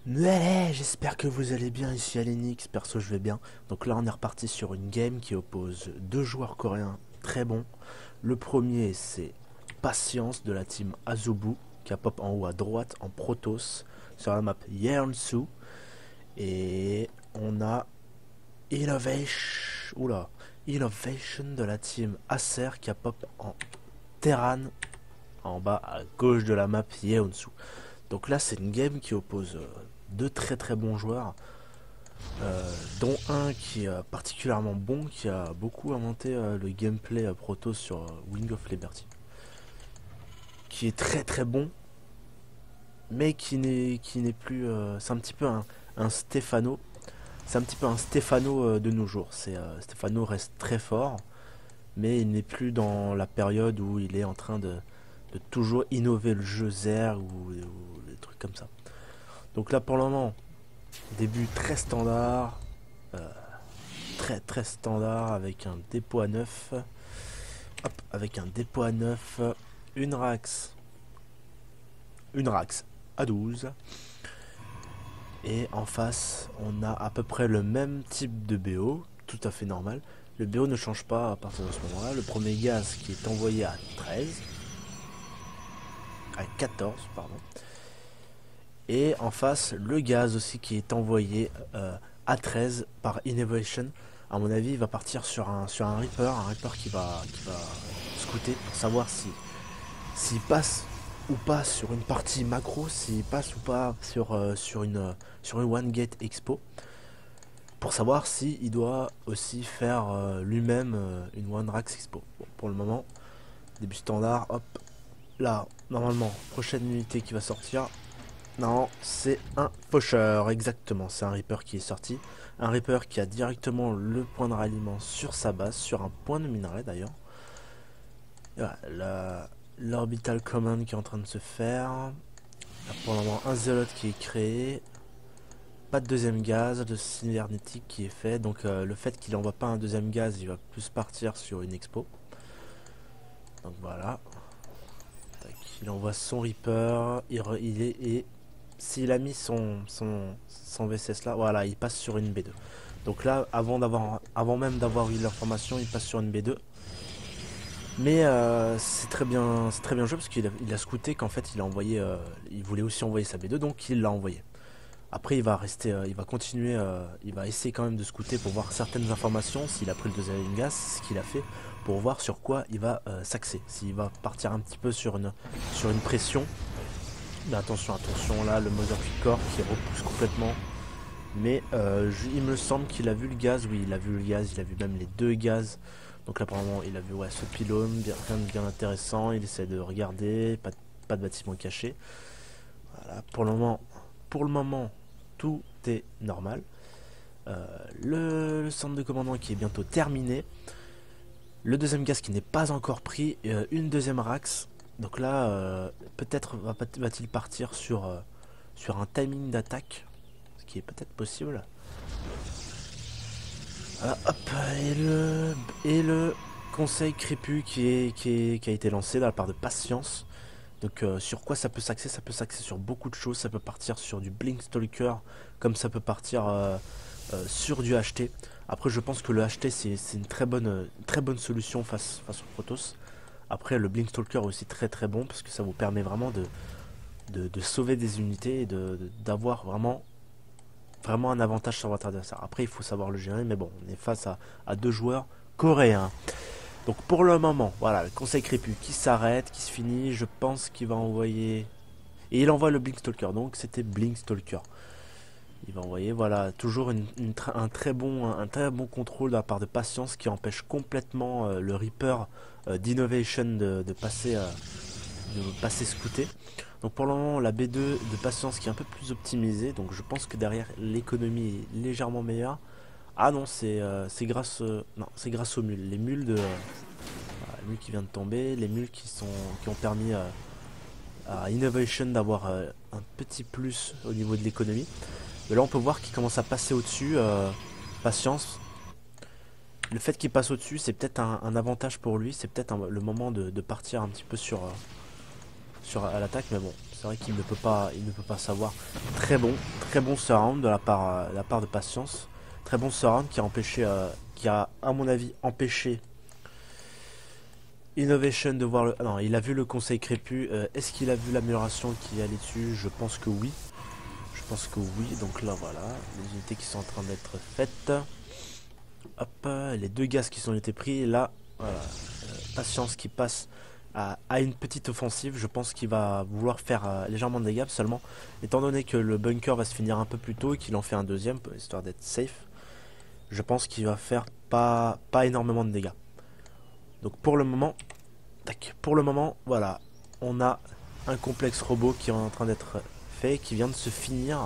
Ouais, j'espère que vous allez bien, ici Alenix, perso je vais bien. Donc là on est reparti sur une game qui oppose deux joueurs coréens très bons. Le premier c'est Patience de la team Azubu, qui a pop en haut à droite en Protoss, sur la map Yeonsu. Et on a Innovation, oula, Innovation de la team Acer qui a pop en Terran en bas à gauche de la map Yeonsu. Donc là c'est une game qui oppose deux très très bons joueurs. Dont un qui est particulièrement bon, qui a beaucoup inventé le gameplay proto sur Wing of Liberty, qui est très très bon, mais qui n'est plus. C'est un petit peu un Stefano. C'est un petit peu un Stefano de nos jours. Stefano reste très fort, mais il n'est plus dans la période où il est en train de toujours innover le jeu Zer ou des trucs comme ça. Donc là pour le moment, début très standard, euh, très très standard avec un dépôt à 9. Hop, avec un dépôt à 9, une Rax, une Rax à 12. Et en face, on a à peu près le même type de BO, tout à fait normal. Le BO ne change pas à partir de ce moment-là. Le premier gaz qui est envoyé à 13, à 14, pardon. Et en face, le gaz aussi qui est envoyé à 13 par Innovation. À mon avis, il va partir sur un Reaper qui va scouter pour savoir s'il passe ou pas sur une partie macro, s'il passe ou pas sur une One Gate Expo, pour savoir s'il doit aussi faire lui-même une One Rax Expo. Bon, pour le moment, début standard, hop, là, normalement, prochaine unité qui va sortir. Non, c'est un pocheur, exactement, c'est un Reaper qui est sorti. Un Reaper qui a directement le point de ralliement sur sa base, sur un point de minerai d'ailleurs. Voilà, l'orbital command qui est en train de se faire. Là, pour le moment, un zélote qui est créé. Pas de deuxième gaz, de cybernétique qui est fait. Donc le fait qu'il envoie pas un deuxième gaz, il va plus partir sur une expo. Donc voilà. Tac, il envoie son Reaper. Il est. Et s'il a mis son VSS là, voilà, il passe sur une B2. Donc là, avant même d'avoir eu l'information, il passe sur une B2. Mais c'est très bien joué parce qu'il a scouté qu'en fait il voulait aussi envoyer sa B2, donc il l'a envoyé. Après il va rester, il va continuer, il va essayer quand même de scouter pour voir certaines informations, s'il a pris le deuxième gaz, ce qu'il a fait, pour voir sur quoi il va s'axer. S'il va partir un petit peu sur une pression. Mais attention, attention, là le Mother Core qui repousse complètement. Mais il me semble qu'il a vu le gaz, oui il a vu le gaz, il a vu même les deux gaz. Donc là apparemment il a vu ouais, ce pylône, rien de bien intéressant, il essaie de regarder, pas de bâtiment caché. Voilà, pour le moment tout est normal. Le centre de commandement qui est bientôt terminé. Le deuxième gaz qui n'est pas encore pris, une deuxième Rax. Donc là peut-être va-t-il partir sur un timing d'attaque, ce qui est peut-être possible. Hop, et le conseil crépu qui a été lancé de la part de Patience. Donc sur quoi ça peut s'axer? Ça peut s'axer sur beaucoup de choses. Ça peut partir sur du Blink Stalker, comme ça peut partir sur du HT. Après je pense que le HT c'est une très bonne solution face au Protoss. Après le Blink Stalker est aussi très très bon parce que ça vous permet vraiment de sauver des unités et d'avoir vraiment un avantage sur votre adversaire. Après, il faut savoir le gérer, mais bon, on est face à deux joueurs coréens. Donc pour le moment, voilà, le conseil crépu qui s'arrête, qui se finit, je pense qu'il va envoyer... Et il envoie le Blink Stalker, donc c'était Blink Stalker. Il va envoyer, voilà, toujours un très bon contrôle de la part de Patience qui empêche complètement le Reaper d'Innovation de passer scouter. Donc pour le moment la B2 de Patience qui est un peu plus optimisée, donc je pense que derrière l'économie est légèrement meilleure. Ah non, c'est grâce non, c'est grâce aux mules, les mules voilà, les mules qui viennent de tomber, les mules qui ont permis à Innovation d'avoir un petit plus au niveau de l'économie. Mais là on peut voir qu'il commence à passer au-dessus. Patience, le fait qu'il passe au-dessus, c'est peut-être un avantage pour lui, c'est peut-être le moment de partir un petit peu sur à l'attaque, mais bon, c'est vrai qu'il ne peut pas savoir. Très bon, très bon surround de la part de Patience. Très bon surround qui a empêché, qui a à mon avis empêché Innovation de voir le... Non, il a vu le conseil crépu. Est-ce qu'il a vu l'amélioration qui allait dessus? Je pense que oui. Je pense que oui. Donc là, voilà. Les unités qui sont en train d'être faites. Hop, les deux gaz qui sont été pris. Et là, voilà. Patience qui passe à une petite offensive. Je pense qu'il va vouloir faire légèrement de dégâts. Seulement, étant donné que le bunker va se finir un peu plus tôt et qu'il en fait un deuxième, histoire d'être safe, je pense qu'il va faire pas énormément de dégâts. Donc pour le moment, tac, pour le moment, voilà, on a un complexe robot qui est en train d'être fait, qui vient de se finir.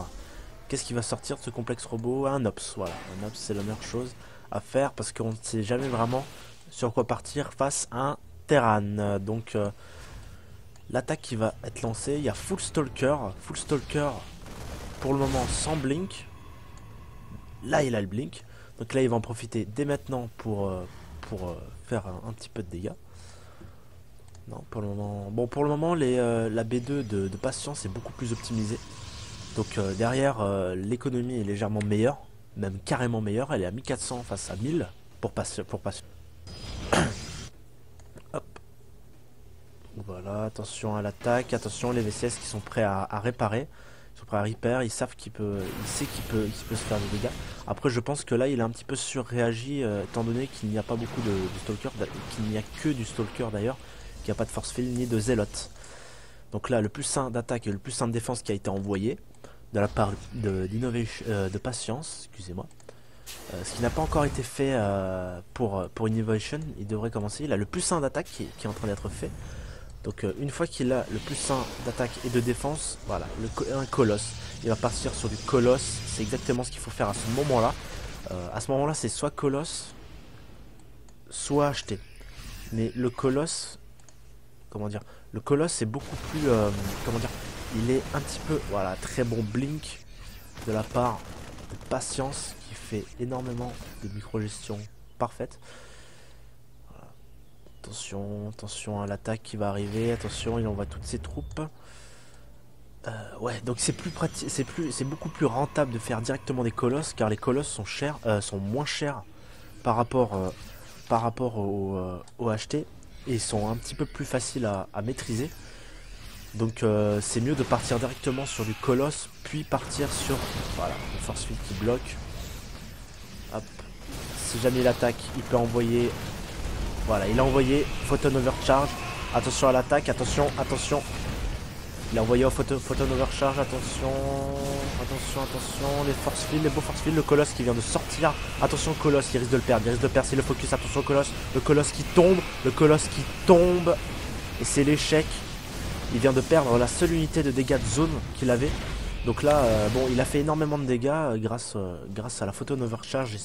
Qu'est-ce qui va sortir de ce complexe robot? Un OPS, voilà. Un OPS, c'est la meilleure chose à faire parce qu'on ne sait jamais vraiment sur quoi partir face à un Terran. Donc l'attaque qui va être lancée, il y a Full Stalker. Full Stalker, pour le moment, sans blink. Là, il a le blink. Donc là, il va en profiter dès maintenant pour faire un petit peu de dégâts. Non, pour le moment... Bon, pour le moment, la B2 de Patience est beaucoup plus optimisée. Donc derrière, l'économie est légèrement meilleure. Même carrément meilleure. Elle est à 1400 face à 1000 pour Patience. Hop. Voilà, attention à l'attaque. Attention, les VCS qui sont prêts à réparer. Ils sont prêts à repair. Ils savent qu'il sait qu'il peut se faire des dégâts. Après, je pense que là, il a un petit peu surréagi, étant donné qu'il n'y a pas beaucoup de Stalker, qu'il n'y a que du Stalker d'ailleurs, qu'il n'y a pas de Force Field ni de Zealot. Donc là, le plus sain d'attaque et le plus sain de défense qui a été envoyé de la part de Patience, excusez-moi. Ce qui n'a pas encore été fait pour Innovation, il devrait commencer. Il a le plus sain d'attaque qui est en train d'être fait. Donc une fois qu'il a le plus sain d'attaque et de défense, voilà, un colosse. Il va partir sur du colosse, c'est exactement ce qu'il faut faire à ce moment-là. À ce moment-là, c'est soit colosse, soit acheté. Mais le colosse, comment dire, le colosse c'est beaucoup plus, comment dire, il est un petit peu, voilà, très bon blink de la part de Patience qui fait énormément de micro-gestion parfaite. Voilà. Attention à l'attaque qui va arriver, attention, il envoie toutes ses troupes. Ouais, donc c'est plus pratique, c'est beaucoup plus rentable de faire directement des colosses car les colosses sont chers, sont moins chers par rapport au HT et sont un petit peu plus faciles à maîtriser. Donc c'est mieux de partir directement sur du colosse puis partir sur voilà une force field qui bloque. Hop. Si jamais il attaque, il peut envoyer. Voilà, il a envoyé Photon Overcharge. Attention à l'attaque, attention. Il a envoyé au Photon Overcharge, attention, les force field, les beaux force field, le colosse qui vient de sortir, attention colosse, il risque de le perdre, c'est le focus, attention colosse, le colosse qui tombe, et c'est l'échec, il vient de perdre la seule unité de dégâts de zone qu'il avait, donc là, bon, il a fait énormément de dégâts grâce à la Photon Overcharge et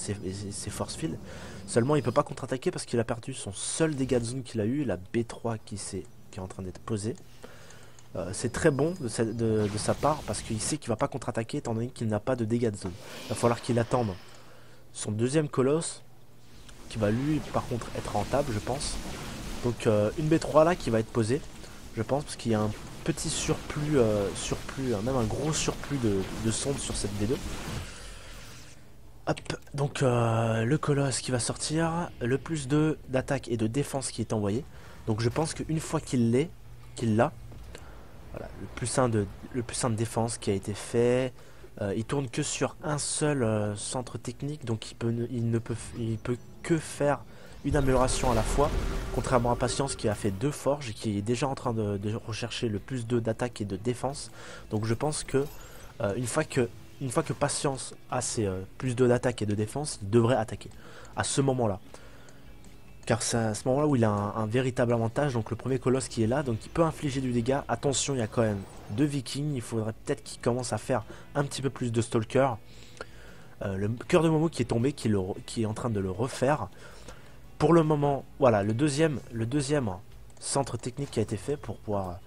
ses force field, seulement il peut pas contre-attaquer parce qu'il a perdu son seul dégât de zone qu'il a eu, la B3 qui est en train d'être posée. C'est très bon de sa part parce qu'il sait qu'il va pas contre-attaquer étant donné qu'il n'a pas de dégâts de zone. Il va falloir qu'il attende son deuxième colosse qui va lui par contre être rentable je pense. Donc une B3 là qui va être posée je pense parce qu'il y a un petit surplus, même un gros surplus de sondes sur cette B2. Hop, donc le colosse qui va sortir, le plus 2 d'attaque et de défense qui est envoyé. Donc je pense qu'une fois qu'il l'a, voilà, le plus sain de défense qui a été fait. Il tourne que sur un seul centre technique, donc il peut que faire une amélioration à la fois, contrairement à Patience qui a fait 2 forges et qui est déjà en train de rechercher le plus 2 d'attaque et de défense. Donc je pense que une fois que Patience a ses plus 2 d'attaque et de défense, il devrait attaquer à ce moment-là. Car c'est à ce moment-là où il a un véritable avantage. Donc le premier colosse qui est là, donc il peut infliger du dégât. Attention, il y a quand même 2 vikings. Il faudrait peut-être qu'il commence à faire un petit peu plus de stalker. Le cœur de Momo qui est tombé, qui est en train de le refaire. Pour le moment, voilà, le deuxième centre technique qui a été fait pour pouvoir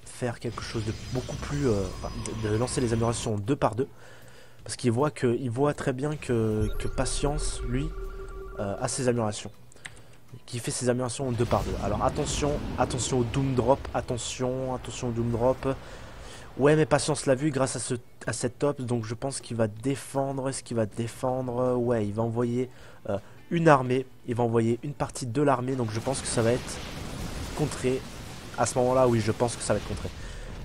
faire quelque chose de beaucoup plus... de lancer les améliorations 2 par 2. Parce qu'il voit très bien que Patience, lui, a ses améliorations. Qui fait ses améliorations en 2 par 2. Alors attention au Doom Drop, attention au Doom Drop. Ouais, mais Patience l'a vu grâce à cette top, donc je pense qu'il va défendre. Est-ce qu'il va défendre? Ouais, il va envoyer une armée. Il va envoyer une partie de l'armée, donc je pense que ça va être contré. À ce moment-là, oui, je pense que ça va être contré.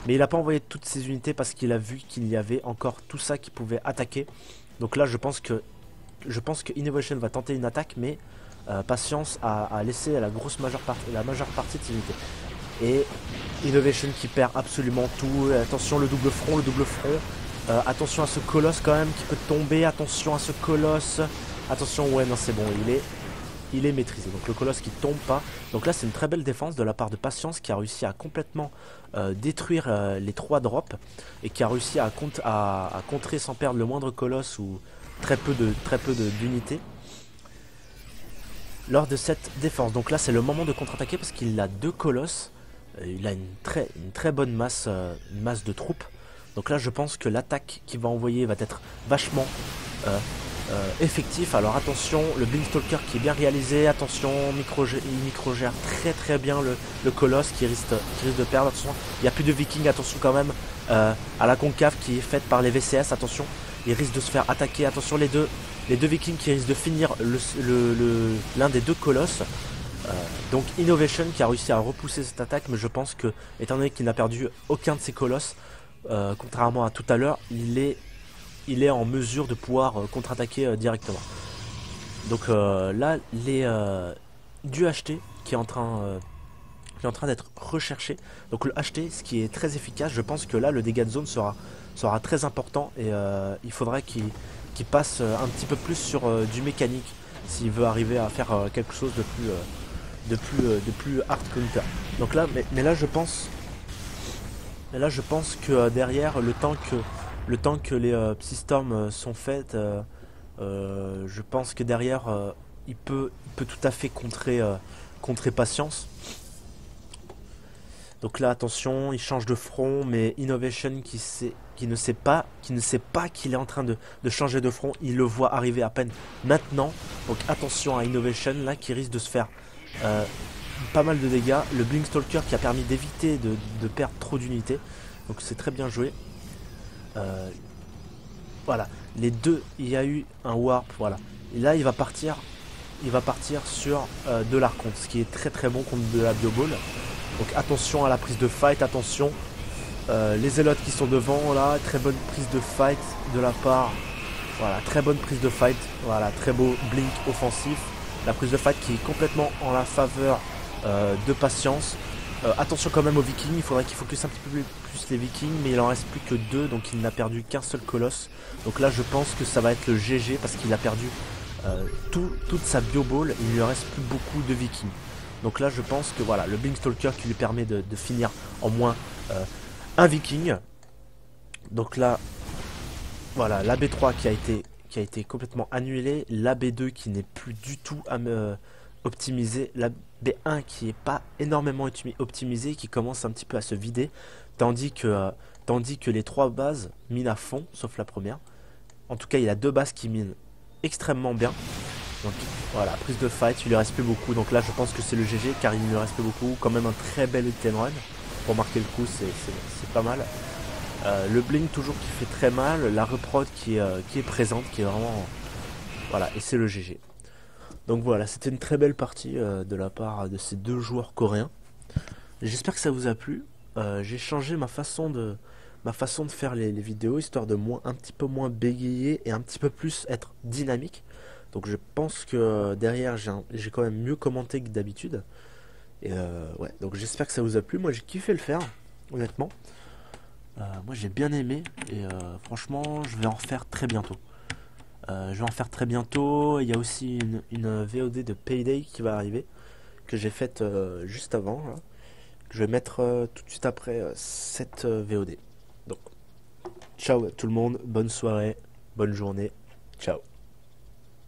Mais il n'a pas envoyé toutes ses unités parce qu'il a vu qu'il y avait encore tout ça qui pouvait attaquer. Donc là, je pense que Innovation va tenter une attaque, mais Patience a laissé la majeure partie de ses unités. Et Innovation qui perd absolument tout. Attention, le double front, attention à ce colosse quand même qui peut tomber. Attention à ce colosse. Attention, ouais, non, c'est bon, il est maîtrisé. Donc le colosse qui tombe pas. Donc là, c'est une très belle défense de la part de Patience qui a réussi à complètement détruire les 3 drops et qui a réussi à contrer sans perdre le moindre colosse ou très peu d'unités lors de cette défense. Donc là, c'est le moment de contre-attaquer parce qu'il a 2 colosses. Il a une très bonne masse, de troupes. Donc là, je pense que l'attaque qu'il va envoyer va être vachement effectif. Alors attention, le Blinkstalker qui est bien réalisé. Attention, il micro-gère très bien le colosse qui risque de perdre. Attention, il n'y a plus de vikings. Attention quand même à la concave qui est faite par les VCS. Attention, il risque de se faire attaquer. Attention, les deux vikings qui risquent de finir l'un des 2 colosses. Donc Innovation qui a réussi à repousser cette attaque, mais je pense que, étant donné qu'il n'a perdu aucun de ses colosses, contrairement à tout à l'heure, il est en mesure de pouvoir contre-attaquer directement. Donc là, du HT qui est en train d'être recherché. Donc le HT, ce qui est très efficace, je pense que là, le dégât de zone sera très important et il faudrait qu'il passe un petit peu plus sur du mécanique s'il veut arriver à faire quelque chose de plus hard counter. Donc là, mais là je pense que derrière le temps que les Psystorms sont faites, je pense que derrière il peut tout à fait contrer Patience. Donc là attention, il change de front, mais Innovation qui ne sait pas qu'il est en train de changer de front, il le voit arriver à peine maintenant. Donc attention à Innovation là qui risque de se faire pas mal de dégâts. Le Blinkstalker qui a permis d'éviter de perdre trop d'unités. Donc c'est très bien joué. Voilà, les deux, il y a eu un warp, voilà. Et là il va partir sur de l'archonte, ce qui est très bon contre de la bioball. Donc attention à la prise de fight, attention. Les zélotes qui sont devant, là, très bonne prise de fight de la part. Voilà, très bonne prise de fight. Voilà, très beau blink offensif. La prise de fight qui est complètement en la faveur de Patience. Attention quand même aux vikings, il faudrait qu'il focus un petit peu plus les vikings, mais il en reste plus que 2, donc il n'a perdu qu'un seul colosse. Donc là je pense que ça va être le GG parce qu'il a perdu toute sa bioball, il ne lui reste plus beaucoup de vikings. Donc là je pense que voilà, le Blinkstalker qui lui permet de finir en moins un viking. Donc là, voilà, la B3 qui a été complètement annulée, la B2 qui n'est plus du tout optimisée, la B1 qui n'est pas énormément optimisée, qui commence un petit peu à se vider, tandis que les 3 bases minent à fond, sauf la première. En tout cas, il y a 2 bases qui minent extrêmement bien. Donc voilà, prise de fight, il lui reste plus beaucoup. Donc là, je pense que c'est le GG car il lui reste plus beaucoup. Quand même un très bel hit and run. Pour marquer le coup, c'est pas mal. Le blink toujours qui fait très mal. La reprod qui est présente, qui est vraiment... Voilà, et c'est le GG. Donc voilà, c'était une très belle partie de la part de ces 2 joueurs coréens. J'espère que ça vous a plu. J'ai changé ma façon de faire les vidéos, histoire de un petit peu moins bégayer et un petit peu plus être dynamique. Donc je pense que derrière j'ai quand même mieux commenté que d'habitude. Et ouais, donc j'espère que ça vous a plu. Moi j'ai kiffé le faire, honnêtement. Moi j'ai bien aimé et franchement je vais en refaire très bientôt. Il y a aussi une VOD de Payday qui va arriver, que j'ai faite juste avant, là, que je vais mettre tout de suite après cette VOD. Donc, ciao à tout le monde, bonne soirée, bonne journée, ciao.